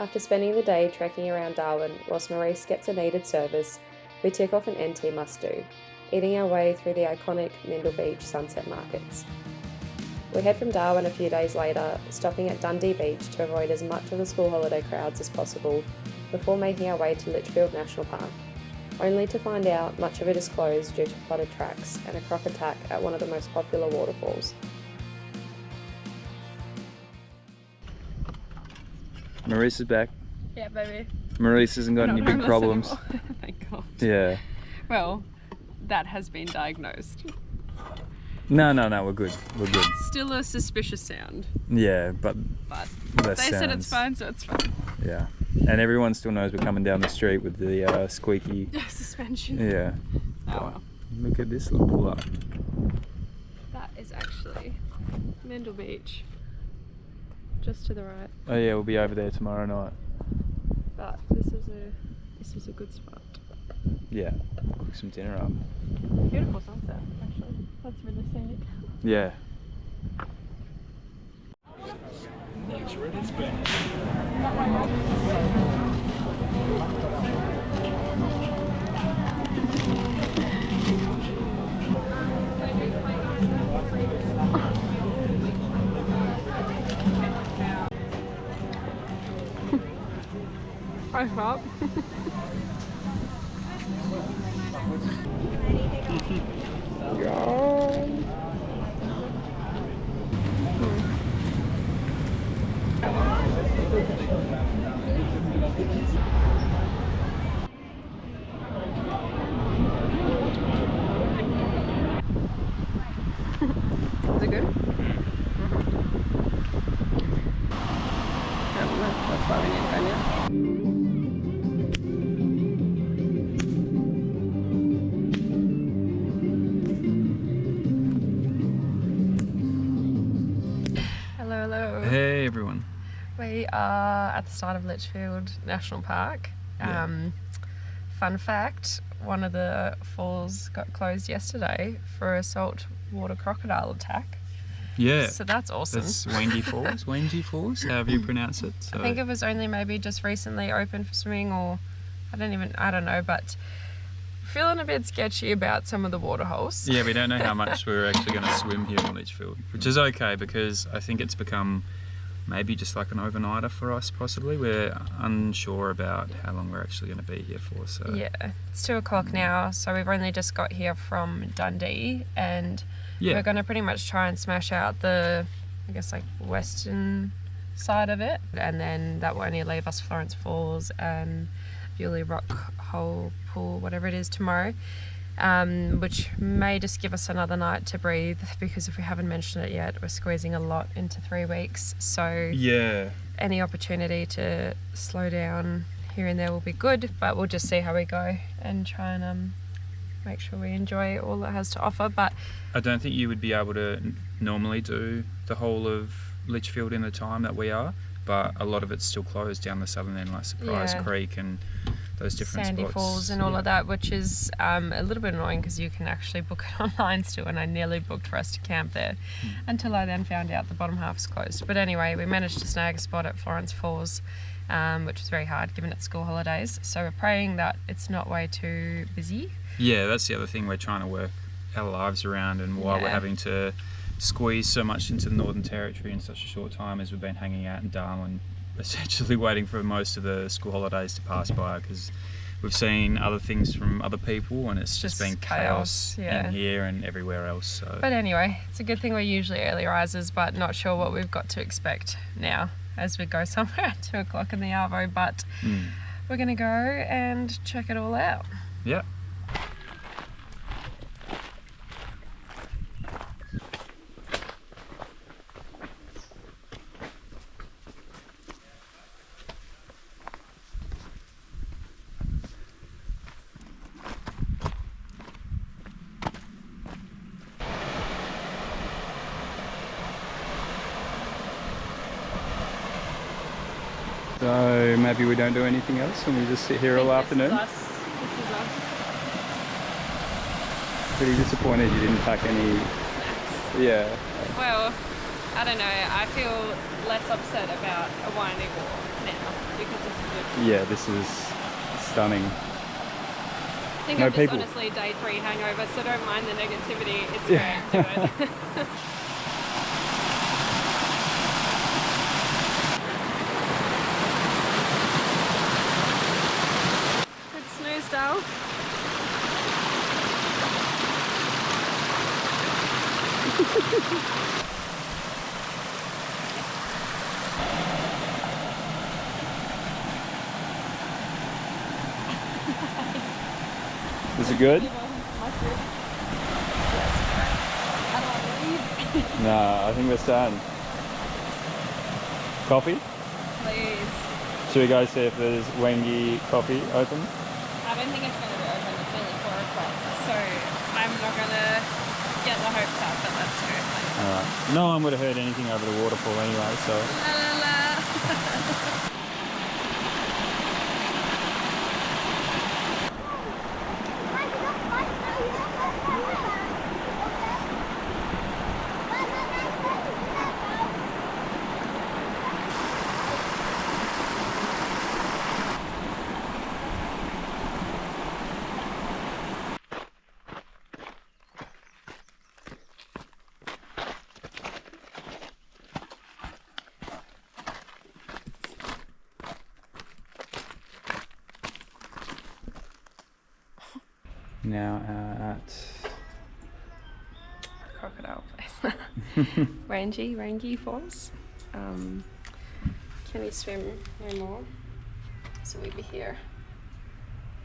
After spending the day trekking around Darwin whilst Maurice gets a needed service, we tick off an NT must-do, eating our way through the iconic Mindil Beach Sunset Markets. We head from Darwin a few days later, stopping at Dundee Beach to avoid as much of the school holiday crowds as possible before making our way to Litchfield National Park, only to find out much of it is closed due to flooded tracks and a croc attack at one of the most popular waterfalls. Maurice is back. Yeah, baby. Maurice hasn't got any big problems. Thank God. Yeah. Well, that has been diagnosed. No, we're good. We're good. Still a suspicious sound. Yeah, but they said it's fine, so it's fine. Yeah. And everyone still knows we're coming down the street with the squeaky suspension. Yeah. Oh well. Look at this little pull up. That is actually Mindil Beach. Just to the right. Oh yeah, we'll be over there tomorrow night. But this is a good spot. Yeah. Cook some dinner up. Beautiful sunset, actually. That's really scenic. Yeah. Next red is back. I hope. Is it good? That's why we need to go now. Hello. Hey everyone. We are at the start of Litchfield National Park. Yeah. Fun fact, one of the falls got closed yesterday for a saltwater crocodile attack. Yeah. So that's awesome. That's Wangi Falls. Wangi Falls, however you pronounce it. So. I think it was only maybe just recently open for swimming, or I don't know, but feeling a bit sketchy about some of the water holes. Yeah, we don't know how much we're actually going to swim here in Litchfield, which is okay because I think it's become maybe just like an overnighter for us possibly. We're unsure about how long we're actually going to be here for. So yeah, it's 2 o'clock now, so we've only just got here from Dundee, and we're going to pretty much try and smash out the, I guess, like western side of it, and then that will only leave us Florence Falls and Buley Rockhole pool, whatever it is, tomorrow, which may just give us another night to breathe, because if we haven't mentioned it yet, we're squeezing a lot into 3 weeks, so yeah, any opportunity to slow down here and there will be good, but we'll just see how we go and try and make sure we enjoy all it has to offer. But I don't think you would be able to normally do the whole of Litchfield in the time that we are, but a lot of it's still closed down the southern end, like Surprise Creek and those different Sandy spots. Falls and all of that, which is a little bit annoying because you can actually book it online still, and I nearly booked for us to camp there until I then found out the bottom half's closed. But anyway, we managed to snag a spot at Florence Falls, which was very hard given it's school holidays, so we're praying that it's not way too busy. Yeah, that's the other thing we're trying to work our lives around, and why we're having to squeeze so much into the Northern Territory in such a short time, as we've been hanging out in Darwin, essentially waiting for most of the school holidays to pass by, because we've seen other things from other people and it's just been chaos in here and everywhere else. So. But anyway, it's a good thing we're usually early risers, but not sure what we've got to expect now as we go somewhere at 2 o'clock in the arvo, but we're going to go and check it all out. Yeah. So maybe we don't do anything else and we just sit here all afternoon? This is us. Pretty disappointed you didn't pack any Snacks. Yeah. Well, I don't know, I feel less upset about a winding walk now because Yeah, this is stunning. I think No I'm just people. honestly day 3 hangover, so don't mind the negativity. It's great. Do it. It's Snoozedale. Is it good? Nah, I think we're starting. Coffee? Please. Should we go see if there's Wangi coffee open? I don't think it's going to be open. It's only 4 o'clock, so I'm not going to get the hopes up, but let's go. Alright. No one would have heard anything over the waterfall anyway, so. La la la. Now at Crocodile place. Wangi Falls. Can you swim no more? So we'd be here.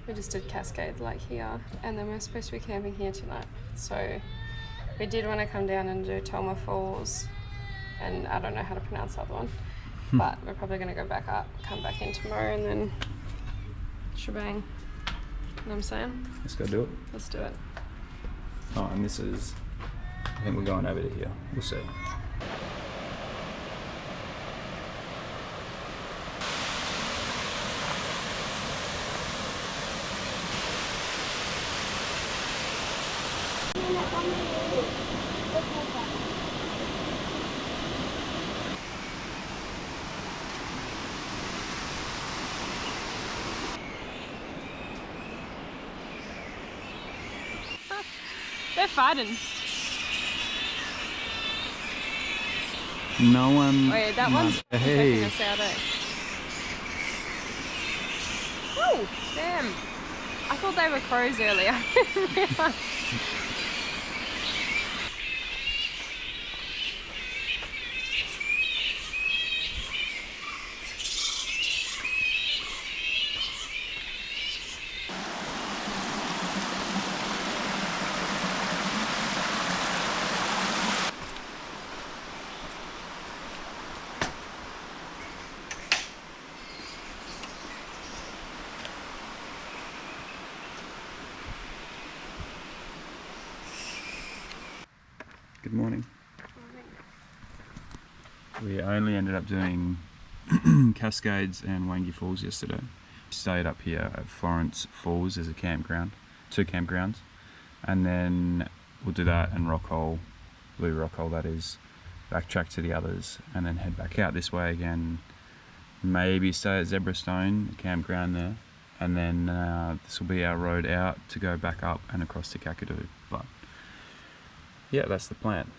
We just did Cascades like here, and then we're supposed to be camping here tonight. So we did want to come down and do Tjaetaba Falls, and I don't know how to pronounce the other one, but we're probably going to go back up, come back in tomorrow, and then shebang. You know what I'm saying? Let's go do it. Let's do it. Oh, and this is, I think we're going over to here. We'll see. They're fighting. No one. Wait, that one's Hey. checking us out, eh? Oh, damn. I thought they were crows earlier. I didn't realise. Good morning. We only ended up doing Cascades and Wangi Falls yesterday. Stayed up here at Florence Falls as a campground, 2 campgrounds, and then we'll do that and Rockhole, Buley Rockhole that is, backtrack to the others, and then head back out this way again. Maybe stay at Zebrastone, the campground there, and then this will be our road out to go back up and across to Kakadu. But yeah, that's the plan.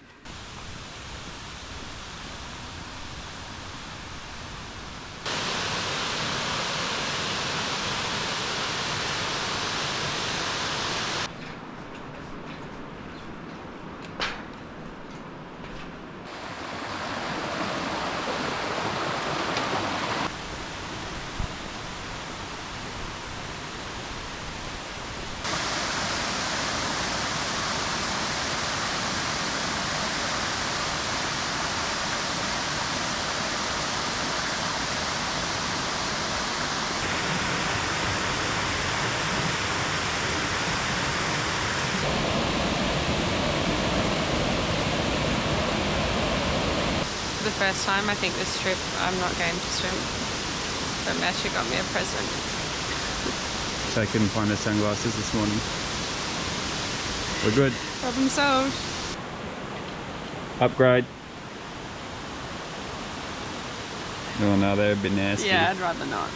The first time I think this trip I'm not going to swim, but Masha got me a present. So I couldn't find the sunglasses this morning. We're good. Problem solved. Upgrade. Oh no, they're a bit nasty. Yeah, I'd rather not.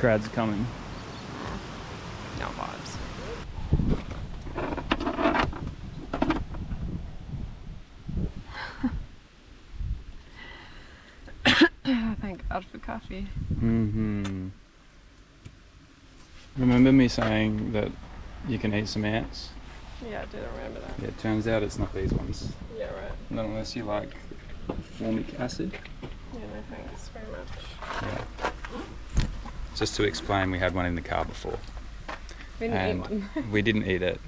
crowds are coming. No vibes. Thank God for coffee. Remember me saying that you can eat some ants? Yeah, I did remember that. Yeah, it turns out it's not these ones. Yeah, right. Not unless you like formic acid. Yeah, no thanks very much. Yeah. Just to explain, we had one in the car before. We didn't eat one. We didn't eat it,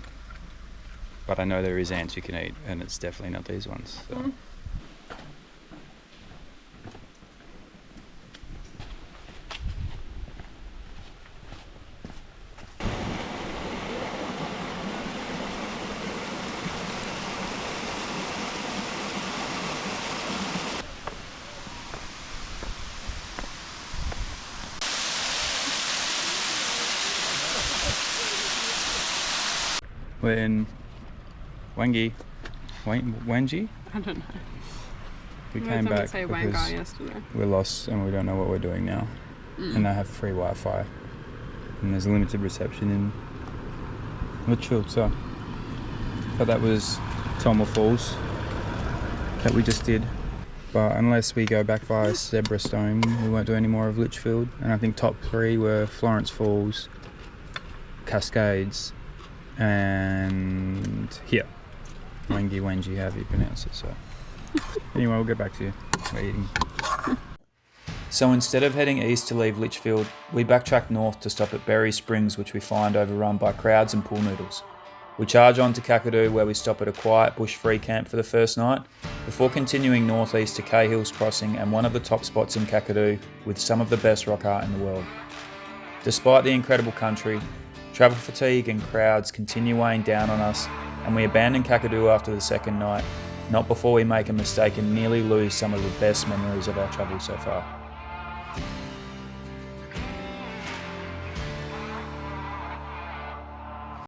but I know there is ants you can eat, and it's definitely not these ones. So. We're in Wangi. Wangi? I don't know. We came back say because Wangi yesterday. we're lost and we don't know what we're doing now. And they have free Wi-Fi. And there's limited reception in Litchfield. So that was Tjaetaba Falls that we just did. But unless we go back via Zebra Stone, we won't do any more of Litchfield. And I think top 3 were Florence Falls, Cascades, and here. Wangi, however you pronounce it. So anyway, we'll get back to you. We're eating. So instead of heading east to leave Litchfield, we backtrack north to stop at Berry Springs, which we find overrun by crowds and pool noodles. We charge on to Kakadu, where we stop at a quiet bush-free camp for the first night, before continuing northeast to Cahill's Crossing and one of the top spots in Kakadu with some of the best rock art in the world. Despite the incredible country, travel fatigue and crowds continue weighing down on us, and we abandon Kakadu after the second night, not before we make a mistake and nearly lose some of the best memories of our travel so far.